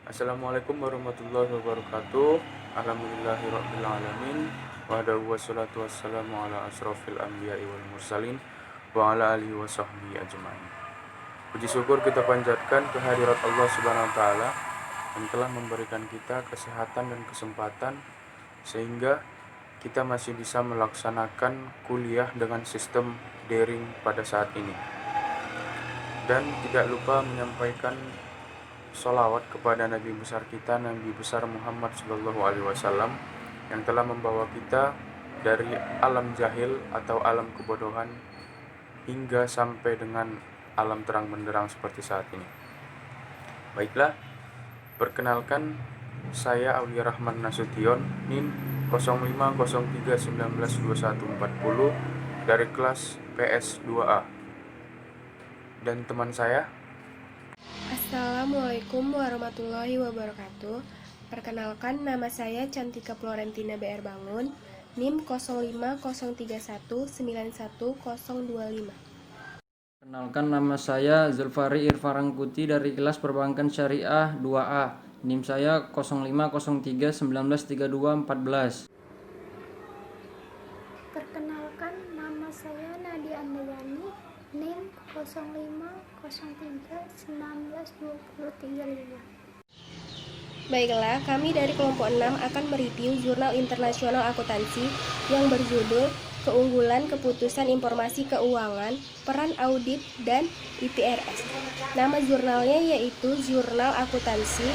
Assalamualaikum warahmatullahi wabarakatuh. Alhamdulillahirrabbilalamin. Wahdahu wassalatu wassalamu ala asrofil anbiya'i wal mursalin wa ala alihi wa sahbihi ajma'in. Puji syukur kita panjatkan kehadirat Allah subhanahu wa ta'ala yang telah memberikan kita kesehatan dan kesempatan sehingga kita masih bisa melaksanakan kuliah dengan sistem daring pada saat ini. Dan tidak lupa menyampaikan sholawat kepada Nabi besar kita, Nabi besar Muhammad SAW, yang telah membawa kita dari alam jahil atau alam kebodohan hingga sampai dengan alam terang benderang seperti saat ini. Baiklah, perkenalkan, saya Aulia Rahman Nasution, NIM 0503192140 dari kelas PS2A. Dan teman saya Assalamualaikum warahmatullahi wabarakatuh. Perkenalkan, nama saya Cantika Florentina BR Bangun, NIM 0503191025. Perkenalkan, nama saya Zulfari Irfarangkuti dari kelas Perbankan Syariah 2A. NIM saya 0503193214. Perkenalkan, nama saya Nadia Andayani, NIM 0503192035. Baiklah, kami dari kelompok 6 akan mereview jurnal internasional akuntansi yang berjudul Keunggulan Keputusan Informasi Keuangan, Peran Audit, dan IPRS. Nama jurnalnya yaitu Jurnal Akuntansi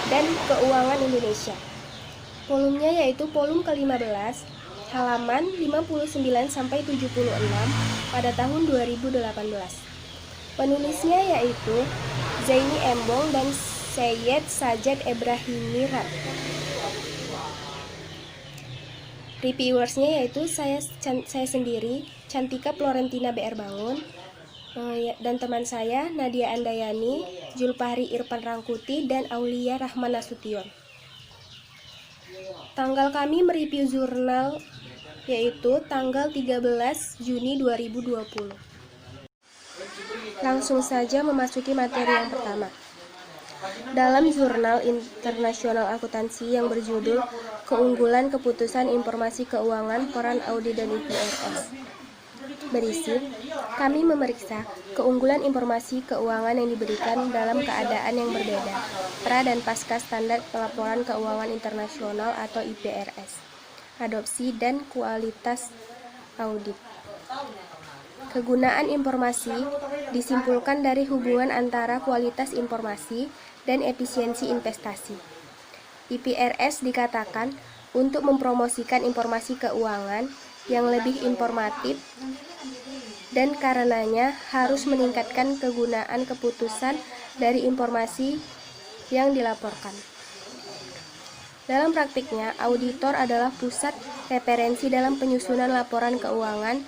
dan Keuangan Indonesia. Volumenya yaitu volume ke-15, halaman 59-76 pada tahun 2018. Penulisnya yaitu Zaini Embong dan Syed Sajad Ibrahimi Rat. Reviewersnya yaitu saya sendiri, Cantika Florentina BR Bangun, dan teman saya Nadia Andayani, Zulfari Irfan Rangkuti, dan Aulia Rahman Nasution. Tanggal kami mereview jurnal yaitu tanggal 13 Juni 2020. Langsung saja memasuki materi yang pertama. Dalam jurnal internasional akuntansi yang berjudul Keunggulan Keputusan Informasi Keuangan, Peran Audit dan IPRS berisi, kami memeriksa keunggulan informasi keuangan yang diberikan dalam keadaan yang berbeda, pra dan pasca standar pelaporan keuangan internasional atau IPRS, adopsi dan kualitas audit. Kegunaan informasi disimpulkan dari hubungan antara kualitas informasi dan efisiensi investasi. IPRS dikatakan untuk mempromosikan informasi keuangan yang lebih informatif dan karenanya harus meningkatkan kegunaan keputusan dari informasi yang dilaporkan. Dalam praktiknya, auditor adalah pusat referensi dalam penyusunan laporan keuangan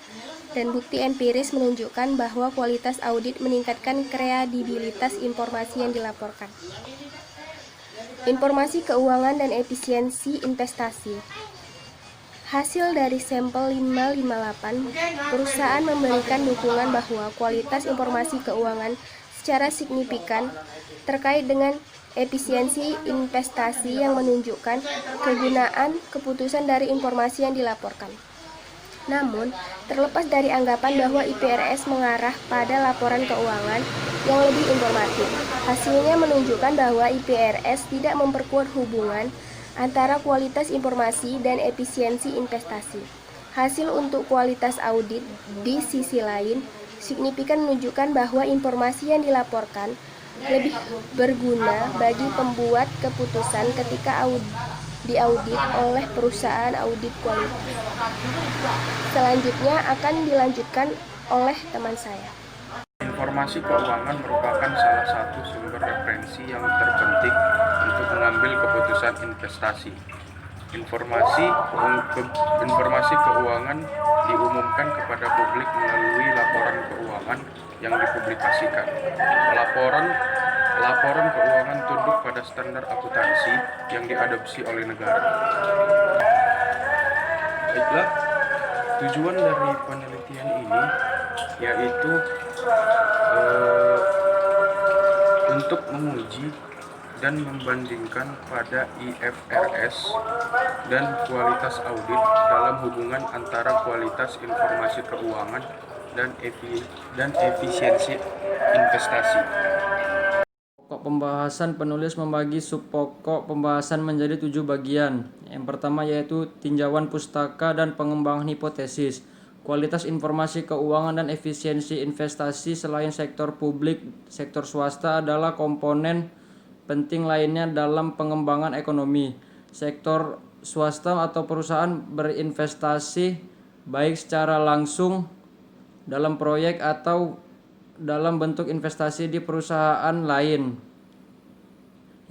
dan bukti empiris menunjukkan bahwa kualitas audit meningkatkan kredibilitas informasi yang dilaporkan. Informasi keuangan dan efisiensi investasi. Hasil dari sampel 558, perusahaan memberikan dukungan bahwa kualitas informasi keuangan secara signifikan terkait dengan efisiensi investasi yang menunjukkan kegunaan keputusan dari informasi yang dilaporkan. Namun, terlepas dari anggapan bahwa IPRS mengarah pada laporan keuangan yang lebih informatif, hasilnya menunjukkan bahwa IPRS tidak memperkuat hubungan antara kualitas informasi dan efisiensi investasi. Hasil untuk kualitas audit, di sisi lain, signifikan menunjukkan bahwa informasi yang dilaporkan lebih berguna bagi pembuat keputusan ketika diaudit oleh perusahaan audit kualitas. Selanjutnya akan dilanjutkan oleh teman saya. Informasi keuangan merupakan salah satu sumber referensi yang terpenting untuk mengambil keputusan investasi. Informasi keuangan diumumkan kepada publik melalui laporan keuangan yang dipublikasikan. Laporan keuangan tunduk pada standar akuntansi yang diadopsi oleh negara. Baiklah, tujuan dari penelitian ini yaitu untuk menguji dan membandingkan pada IFRS dan kualitas audit dalam hubungan antara kualitas informasi keuangan dan efisiensi investasi. Pokok pembahasan, penulis membagi subpokok pembahasan menjadi 7 bagian. Yang pertama yaitu tinjauan pustaka dan pengembangan hipotesis. Kualitas informasi keuangan dan efisiensi investasi selain sektor publik, sektor swasta adalah komponen penting lainnya dalam pengembangan ekonomi. Sektor swasta atau perusahaan berinvestasi baik secara langsung dalam proyek atau dalam bentuk investasi di perusahaan lain.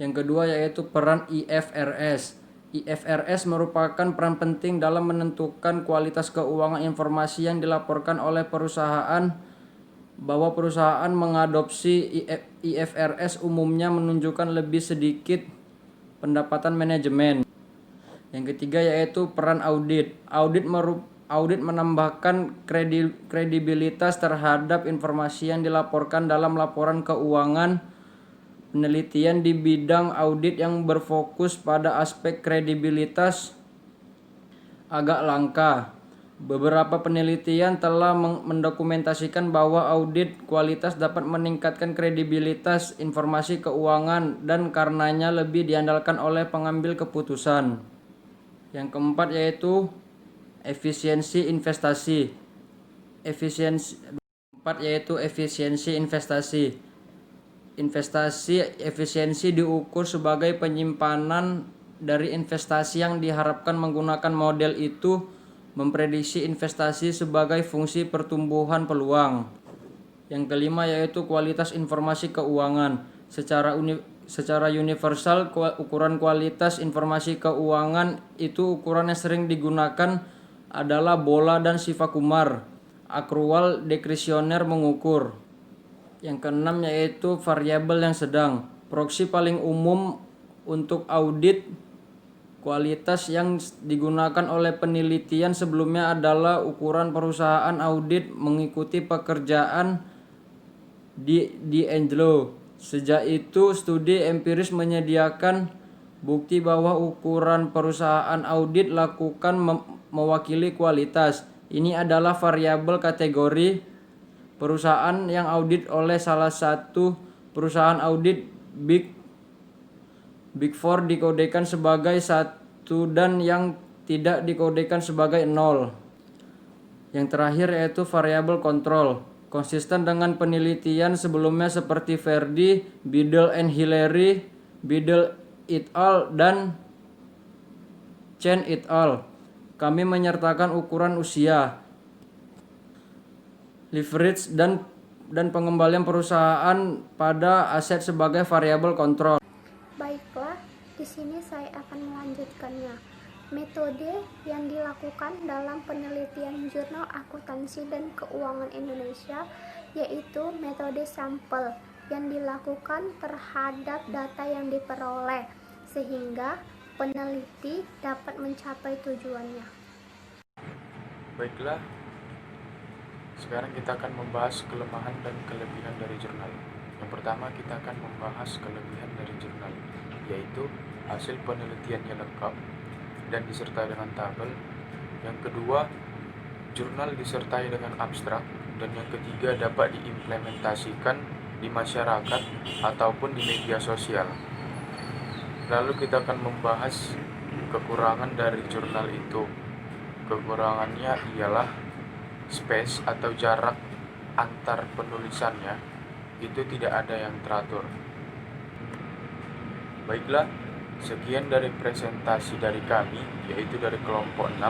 Yang kedua yaitu peran IFRS. IFRS merupakan peran penting dalam menentukan kualitas keuangan informasi yang dilaporkan oleh perusahaan. Bahwa perusahaan mengadopsi IFRS umumnya menunjukkan lebih sedikit pendapatan manajemen. Yang ketiga yaitu peran audit. Audit menambahkan kredibilitas terhadap informasi yang dilaporkan dalam laporan keuangan. Penelitian di bidang audit yang berfokus pada aspek kredibilitas agak langka. Beberapa penelitian telah mendokumentasikan bahwa audit kualitas dapat meningkatkan kredibilitas informasi keuangan dan karenanya lebih diandalkan oleh pengambil keputusan. Yang keempat yaitu efisiensi investasi. Efisiensi investasi. Efisiensi diukur sebagai penyimpanan dari investasi yang diharapkan menggunakan model itu memprediksi investasi sebagai fungsi pertumbuhan peluang. Yang kelima yaitu kualitas informasi keuangan. Secara universal, ukuran kualitas informasi keuangan itu ukuran yang sering digunakan adalah bola dan Shivakumar. Akrual dekrisioner mengukur. Yang keenam yaitu variabel yang sedang. Proksi paling umum untuk audit kualitas yang digunakan oleh penelitian sebelumnya adalah ukuran perusahaan audit mengikuti pekerjaan D'Angelo. Sejak itu, studi empiris menyediakan bukti bahwa ukuran perusahaan audit lakukan mewakili kualitas. Ini adalah variabel kategori perusahaan yang audit oleh salah satu perusahaan audit Big Four dikodekan sebagai 1 dan yang tidak dikodekan sebagai 0. Yang terakhir yaitu variabel kontrol. Konsisten dengan penelitian sebelumnya seperti Verdi, Biddle and Hillary, Biddle et al. Dan Chen et al. Kami menyertakan ukuran usia, leverage dan pengembalian perusahaan pada aset sebagai variabel kontrol. Baiklah, di sini saya akan melanjutkannya. Metode yang dilakukan dalam penelitian Jurnal Akuntansi dan Keuangan Indonesia yaitu metode sampel yang dilakukan terhadap data yang diperoleh sehingga peneliti dapat mencapai tujuannya. Baiklah, sekarang kita akan membahas kelemahan dan kelebihan dari jurnal. Yang pertama kita akan membahas kelebihan dari jurnal, yaitu hasil penelitiannya lengkap dan disertai dengan tabel. Yang kedua, jurnal disertai dengan abstrak. Dan yang ketiga, dapat diimplementasikan di masyarakat ataupun di media sosial. Lalu kita akan membahas kekurangan dari jurnal itu. Kekurangannya ialah space atau jarak antar penulisannya itu tidak ada yang teratur. Baiklah, sekian dari presentasi dari kami, yaitu dari kelompok 6.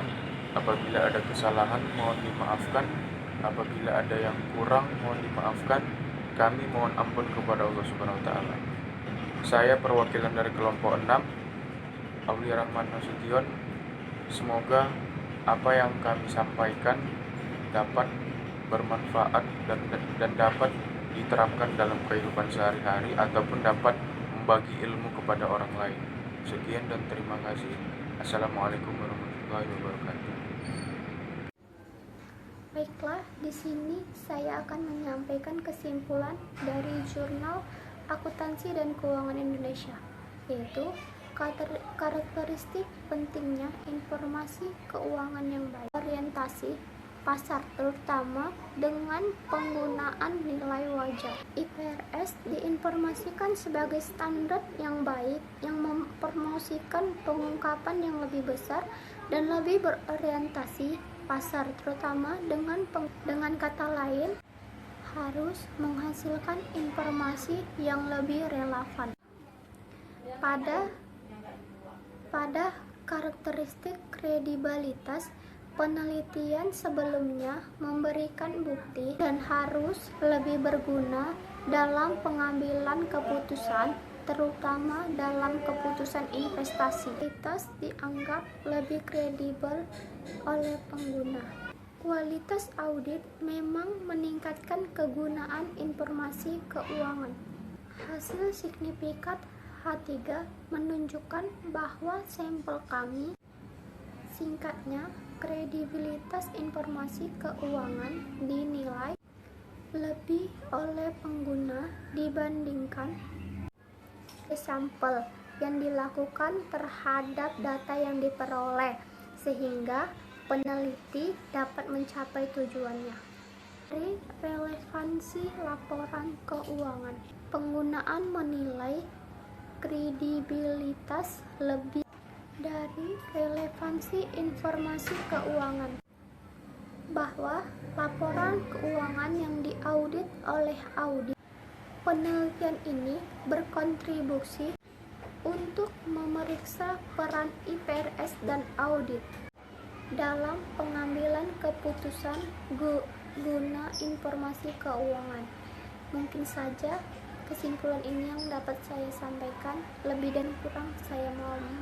Apabila ada kesalahan mohon dimaafkan, apabila ada yang kurang mohon dimaafkan. Kami mohon ampun kepada Allah Subhanahu wa taala. Saya perwakilan dari kelompok 6, Aulia Rahman Nasution. Semoga apa yang kami sampaikan dapat bermanfaat dan dapat diterapkan dalam kehidupan sehari-hari ataupun dapat membagi ilmu kepada orang lain. Sekian dan terima kasih. Assalamualaikum warahmatullahi wabarakatuh. Baiklah, di sini saya akan menyampaikan kesimpulan dari jurnal Akuntansi dan Keuangan Indonesia, yaitu karakteristik pentingnya informasi keuangan yang baik, orientasi pasar terutama dengan penggunaan nilai wajar. IFRS diinformasikan sebagai standar yang baik yang mempromosikan pengungkapan yang lebih besar dan lebih berorientasi pasar terutama dengan kata lain harus menghasilkan informasi yang lebih relevan. Pada karakteristik kredibilitas, penelitian sebelumnya memberikan bukti dan harus lebih berguna dalam pengambilan keputusan, terutama dalam keputusan investasi. Kualitas dianggap lebih kredibel oleh pengguna. Kualitas audit memang meningkatkan kegunaan informasi keuangan. Hasil signifikat H3 menunjukkan bahwa sampel kami, singkatnya, kredibilitas informasi keuangan dinilai lebih oleh pengguna dibandingkan sampel yang dilakukan terhadap data yang diperoleh, sehingga peneliti dapat mencapai tujuannya. Dari relevansi laporan keuangan, penggunaan menilai kredibilitas lebih dari relevansi informasi keuangan, bahwa laporan keuangan yang diaudit oleh audit. Penelitian ini berkontribusi untuk memeriksa peran IFRS dan audit dalam pengambilan keputusan guna informasi keuangan. Mungkin saja kesimpulan ini yang dapat saya sampaikan. Lebih dan kurang saya mohon